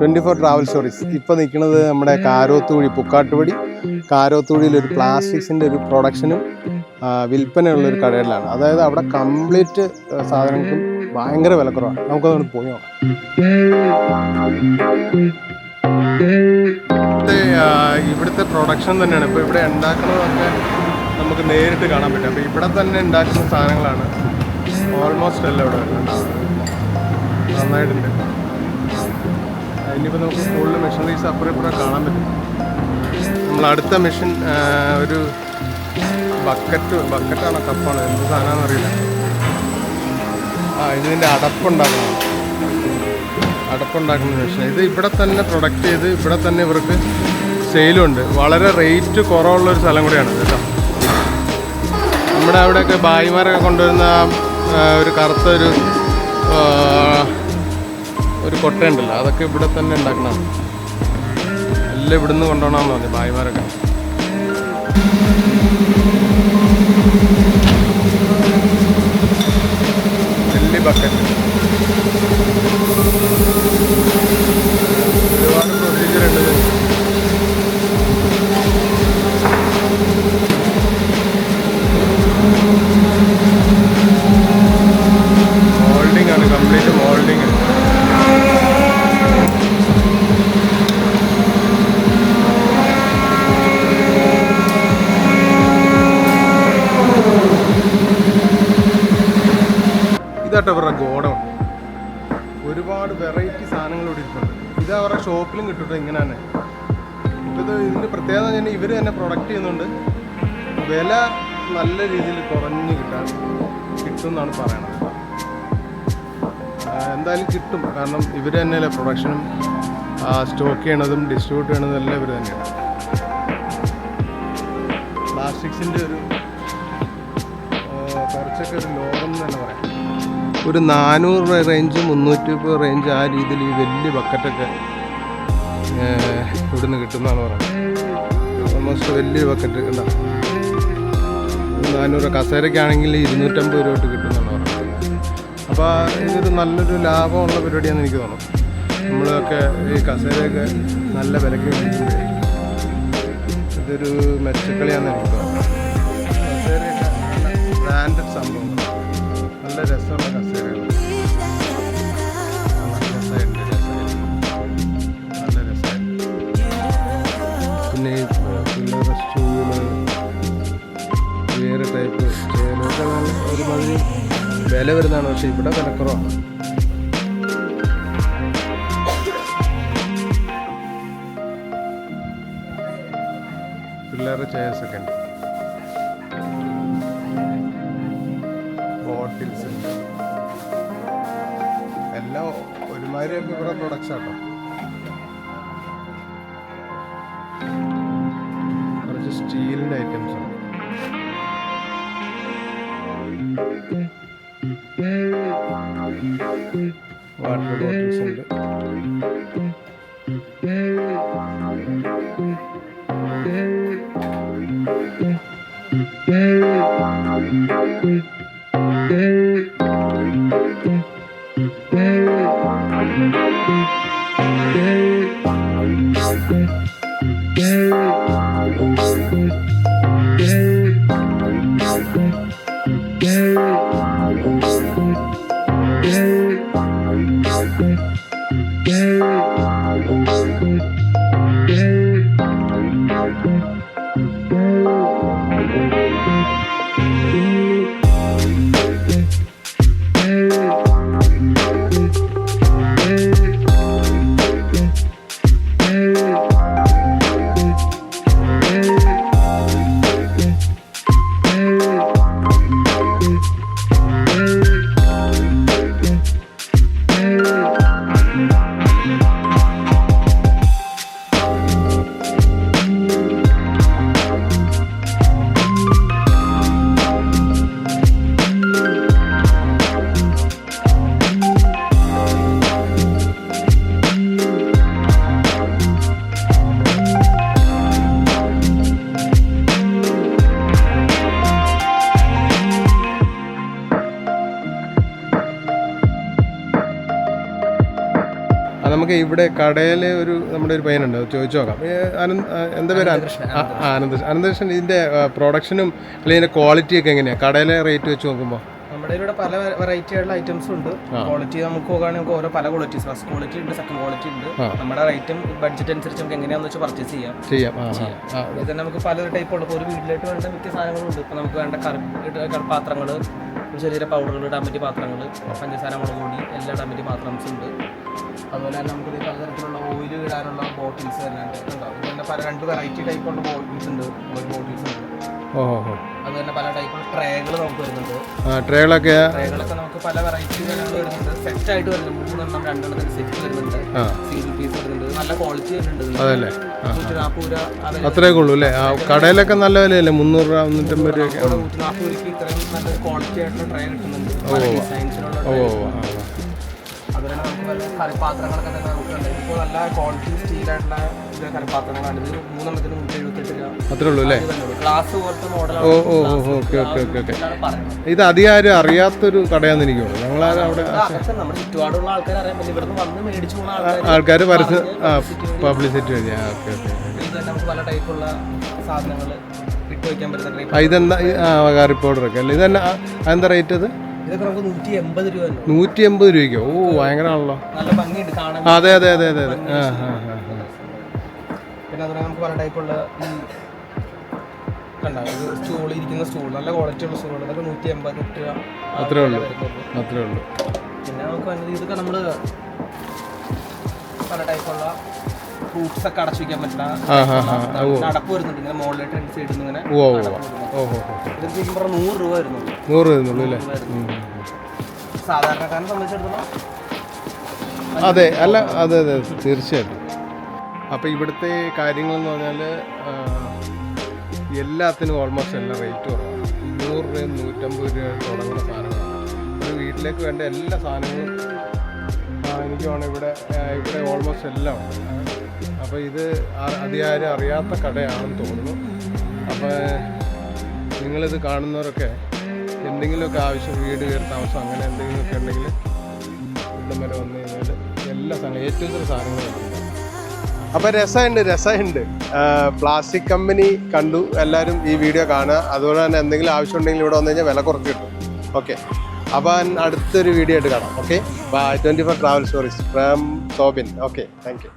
24 travel stories. ഇപ്പോൾ നിൽക്കുന്നത് നമ്മുടെ കാരോത്തുകുഴി, പുക്കാട്ടുപടി കാരോത്തുകുഴിയിലൊരു പ്ലാസ്റ്റിക്സിൻ്റെ ഒരു പ്രൊഡക്ഷനും വിൽപ്പനയുള്ളൊരു കടയിലാണ്. അതായത് അവിടെ കംപ്ലീറ്റ് സാധനങ്ങൾക്കും ഭയങ്കര വിലക്കുറവാണ്. നമുക്കതുകൊണ്ട് പോയി നോക്കാം. ഇവിടുത്തെ പ്രൊഡക്ഷൻ തന്നെയാണ് ഇപ്പോൾ ഇവിടെ ഉണ്ടാക്കുന്നതൊക്കെ നമുക്ക് നേരിട്ട് കാണാൻ പറ്റും. അപ്പോൾ ഇവിടെ തന്നെ ഉണ്ടാക്കുന്ന സാധനങ്ങളാണ് ഓൾമോസ്റ്റ് എല്ലാം ഇവിടെ നന്നായിട്ടുണ്ട്. ഇനിയിപ്പോൾ നമുക്ക് കൂടുതൽ മെഷീനറീസ് അപ്പുറം ഇപ്പുറം കാണാൻ പറ്റും. നമ്മൾ അടുത്ത മെഷീൻ ഒരു ബക്കറ്റാണോ കപ്പാണോ എന്ത് സാധനമാണെന്ന് അറിയില്ല. ഇതിൻ്റെ അടപ്പുണ്ടാക്കുന്ന മെഷീൻ. ഇത് ഇവിടെ തന്നെ പ്രൊഡക്റ്റ് ചെയ്ത് ഇവിടെ തന്നെ ഇവർക്ക് സെയിലുണ്ട്. വളരെ റേറ്റ് കുറവുള്ളൊരു സ്ഥലം കൂടിയാണ് കേട്ടോ. നമ്മുടെ അവിടെയൊക്കെ ഭായിമാരൊക്കെ കൊണ്ടുവരുന്ന ഒരു കറുത്ത ഒരു കൊട്ടയുണ്ടല്ലോ, അതൊക്കെ ഇവിടെ തന്നെ ഉണ്ടാക്കണതാണ്. എല്ലാം ഇവിടുന്ന് കൊണ്ടുപോകണമെന്ന് പറഞ്ഞു ഭായിമാരൊക്കെ. വലിയ ബക്കറ്റ്, ഒരുപാട് പ്രൊസീജിയർ ഉണ്ട്. മോൾഡിംഗ് ആണ്, കംപ്ലീറ്റ് മോൾഡിംഗ്. ഇതാട്ടോ അവരുടെ ഗോഡൗൺ. ഒരുപാട് വെറൈറ്റി സാധനങ്ങൾ ഇവിടെ ഇരിക്കുന്നുണ്ട്. ഇത് അവരുടെ ഷോപ്പിലും കിട്ടും ഇങ്ങനെ തന്നെ. ഇതിൻ്റെ പ്രത്യേകത തന്നെ ഇവർ തന്നെ പ്രൊഡക്റ്റ് ചെയ്യുന്നുണ്ട്. വില നല്ല രീതിയിൽ കുറഞ്ഞ് കിട്ടും എന്നാണ് പറയണത്. എന്തായാലും കിട്ടും, കാരണം ഇവർ തന്നെയല്ലേ പ്രൊഡക്ഷനും സ്റ്റോക്ക് ചെയ്യണതും ഡിസ്ട്രിബ്യൂട്ട് ചെയ്യണതും എല്ലാം ഇവർ തന്നെയാണ്. പ്ലാസ്റ്റിക്സിൻ്റെ കുറച്ചൊക്കെ ഒരു ലോകം തന്നെ പറയാം. ഒരു 400 റേഞ്ച് 350 റേഞ്ച് ആ രീതിയിൽ ഈ വലിയ ബക്കറ്റൊക്കെ ഇവിടുന്ന് കിട്ടുന്നതാണ് പറയുന്നത്. ഓൾമോസ്റ്റ് വലിയ ബക്കറ്റ് ഉണ്ടാവും. 400 കസേരയ്ക്കാണെങ്കിൽ 250 രൂപ തൊട്ട് കിട്ടുന്നതാണ് പറയുന്നത്. അപ്പോൾ ഇതൊരു നല്ലൊരു ലാഭമുള്ള പരിപാടിയാണെന്ന് എനിക്ക് തോന്നുന്നു. നമ്മളൊക്കെ ഈ കസേരയൊക്കെ നല്ല വിലയ്ക്ക് മേടിക്കുമ്പോഴേ ഇതൊരു മെച്ചക്കളിയാണെന്ന് എനിക്ക് തോന്നുന്നു. കസേരയൊക്കെ ബ്രാൻഡഡ് സംഭവം, നല്ല രസമുള്ള കസേരകൾ, നല്ല രസമായിട്ട്. പിന്നെ പിള്ളേരുടെ സ്റ്റൂള്, വേറെ ടൈപ്പ് ചെയറൊക്കെ ഒരുമാതിരി വില വരുന്നതാണ്. പക്ഷെ ഇവിടെ വിലക്കുറവാണ്. പിള്ളേരുടെ ചെയർസൊക്കെ ഉണ്ട്. ബോട്ടിൽസ് ഉണ്ട്. എല്ലാം ഒരുമാതിരിയൊക്കെ ഇവിടെ പ്രൊഡക്ട്സ് ആട്ടോ. കുറച്ച് സ്റ്റീലിൻ്റെ ഐറ്റംസ് ഉണ്ട്. വാട്ടർ ബോട്ടിൽസ് ഉണ്ട്. നമുക്ക് ഇവിടെ കടയിൽ നമ്മുടെ ഒരു പയ്യനുണ്ട്, ചോദിച്ചു നോക്കാം. എന്താ പേര്? അനന്തകൃഷ്ണൻ. ഇതിൻ്റെ പ്രൊഡക്ഷനും അല്ലെങ്കിൽ ഇതിൻ്റെ ക്വാളിറ്റിയൊക്കെ എങ്ങനെയാണ് കടയിലെ റേറ്റ് വെച്ച് നോക്കുമ്പോൾ? നമ്മുടെ ഇവിടെ പല വെറൈറ്റി ആയിട്ടുള്ള ഐറ്റംസ് ഉണ്ട്. ക്വാളിറ്റി നമുക്ക് നോക്കുകയാണെങ്കിൽ ഓരോ പല ക്വാളിറ്റീസ്, ഫസ്റ്റ് ക്വാളിറ്റി ഉണ്ട്, സെക്കൻഡ് ക്വാളിറ്റി ഉണ്ട്. നമ്മുടെ റേറ്റും ബഡ്ജറ്റ് അനുസരിച്ച് നമുക്ക് എങ്ങനെയാണെന്ന് വെച്ചാൽ പർച്ചേസ് ചെയ്യാം. ഇത് തന്നെ നമുക്ക് പല ടൈപ്പ് ഉണ്ട്. ഇപ്പോൾ ഒരു വീട്ടിലേക്ക് വേണ്ട മിക്ക സാധനങ്ങളും ഉണ്ട്. ഇപ്പോൾ നമുക്ക് വേണ്ട പാത്രങ്ങൾ, ചെറിയ പൗഡറുകൾ ഇടാൻ പറ്റിയ പാത്രങ്ങൾ, പഞ്ചസാര, മുളക് പൊടി എല്ലാം ഇടാൻ പറ്റിയ പാത്രംസ് ഉണ്ട്. അതുപോലെ തന്നെ നമുക്ക് പലതരത്തിലുള്ള ഓയിൽ ഇടാനുള്ള ബോട്ടിൽസ് തന്നെ ഉണ്ടാവും. പിന്നെ പല 2 വെറൈറ്റി ടൈപ്പുള്ള ബോട്ടിൽസ് ഉണ്ട്, ഓയിൽ ബോട്ടിൽസ് ഉണ്ട്. അത് തന്നെ പല ടൈപ്പ് ട്രേകൾ നമുക്ക് വരുന്നുണ്ട്. ട്രേകളൊക്കെ നമുക്ക് പല വെറൈറ്റി വരുന്നുണ്ട്. സെറ്റ് ആയിട്ട് വരുന്നുണ്ട്. 3 എണ്ണം 2 എണ്ണത്തിന് സെറ്റ് വരുന്നുണ്ട്. സിംഗിൾ പീസ് വരുന്നുണ്ട്. നല്ല ക്വാളിറ്റി വരുന്നുണ്ട്. അതല്ലേ 140 രൂപ അത്രയൊക്കെ ഉള്ളൂ അല്ലേ? കടയിലൊക്കെ നല്ല വിലയല്ലേ? 300 രൂപ 350 രൂപ 140 രൂപയ്ക്ക് ഇത്രയും നല്ല ക്വാളിറ്റി ആയിട്ടുള്ള ട്രേ കിട്ടുന്നുണ്ട്. ഡിസൈൻസിലുള്ള അതുപോലെ നമുക്ക് പല കറിപ്പാത്രങ്ങളൊക്കെ തന്നെ നമുക്ക് ഇപ്പോൾ നല്ല ക്വാളിറ്റി സ്റ്റീലായിട്ടുള്ള കറിപ്പാത്രങ്ങളാണ്. ഇത് 3 എണ്ണത്തിന് 178 രൂപ അത്രേ ഉള്ളൂ അല്ലേ? ഗ്ലാസ് പോലത്തെ മോഡലാണ്. ഓക്കെ. ഇത് അധികം അറിയാത്തൊരു കടയാന്ന് എനിക്ക് തോന്നുന്നു. ഞങ്ങളാരും അവിടെ നമ്മുടെ ചുറ്റുപാടുള്ള ആൾക്കാർ അറിയാൻ പറ്റില്ല. ഇവിടുന്ന് വന്ന് മേടിച്ചു പോകുന്ന ആൾക്കാർ പബ്ലിസിറ്റി വഴിയാ. ഓക്കെ. ഇത് തന്നെ നമുക്ക് പല ടൈപ്പുള്ള സാധനങ്ങൾ ഇട്ട് വയ്ക്കാൻ പറ്റുന്ന ഇതെന്താ കറി പൗഡറൊക്കെ അല്ലേ? ഇതെന്നാ എന്താ റേറ്റ്? അത് ഇതൊക്കെ നമുക്ക് 180 രൂപ. 180 രൂപയ്ക്കോ? ഭയങ്കര ആണല്ലോ. നല്ല ഭംഗിയുണ്ട് കാണാൻ. അതെ. പിന്നെ അതുപോലെ നമുക്ക് പല ടൈപ്പുള്ള സ്റ്റൂൾ, ഇരിക്കുന്ന സ്റ്റൂൾ, നല്ല ക്വാളിറ്റി ഉള്ള സ്റ്റൂൾ, അതൊക്കെ 180 രൂപ. അത്രേ ഉള്ളൂ. പിന്നെ നമുക്ക് ഇതൊക്കെ നമ്മൾ പല ടൈപ്പുള്ള ഫ്രൂട്ട്സ് ഒക്കെ അടച്ചു വയ്ക്കാൻ പറ്റുന്ന അടപ്പ് വരുന്നുണ്ട്. ഇങ്ങനെ മുകളിലായിട്ട് 2 സൈഡിൽ നിന്ന് ഇങ്ങനെ ഇത് ചെയ്യുമ്പോൾ 100 രൂപ വരുന്നുള്ളൂ. 100 വരുന്നുള്ളൂ അല്ലേ? സാധാരണക്കാരനെ സംബന്ധിച്ചിടത്തോളം അതെ തീർച്ചയായിട്ടും. അപ്പോൾ ഇവിടുത്തെ കാര്യങ്ങളെന്ന് പറഞ്ഞാൽ എല്ലാത്തിനും ഓൾമോസ്റ്റ് എല്ലാം റേറ്റ് കുറവാണ്. 100 രൂപയും 150 രൂപ തുടങ്ങുന്ന സാധനങ്ങളാണ്. ഒരു വീട്ടിലേക്ക് വേണ്ട എല്ലാ സാധനങ്ങളും എനിക്ക് വേണം ഇവിടെ ഓൾമോസ്റ്റ് എല്ലാം ഉണ്ട്. അപ്പോൾ ഇത് അധികം അറിയാത്ത കടയാണെന്ന് തോന്നുന്നു. അപ്പോൾ നിങ്ങളിത് കാണുന്നവരൊക്കെ എന്തെങ്കിലുമൊക്കെ ആവശ്യം, വീട് കയറി താമസം അങ്ങനെ എന്തെങ്കിലുമൊക്കെ ഉണ്ടെങ്കിൽ ഇവിടെ വരെ വന്നു കഴിഞ്ഞാൽ എല്ലാ സാധനവും ഏറ്റവും സാധനങ്ങളും. അപ്പോൾ രസമുണ്ട്. പ്ലാസ്റ്റിക് കമ്പനി കണ്ടു. എല്ലാവരും ഈ വീഡിയോ കാണുക. അതുപോലെ തന്നെ എന്തെങ്കിലും ആവശ്യമുണ്ടെങ്കിൽ ഇവിടെ വന്നു കഴിഞ്ഞാൽ വില കുറച്ച് കിട്ടും. ഓക്കെ, അപ്പോൾ അടുത്തൊരു വീഡിയോ ആയിട്ട് കാണാം. Okay, bye. 24 travel stories from Sobin. Okay, thank U.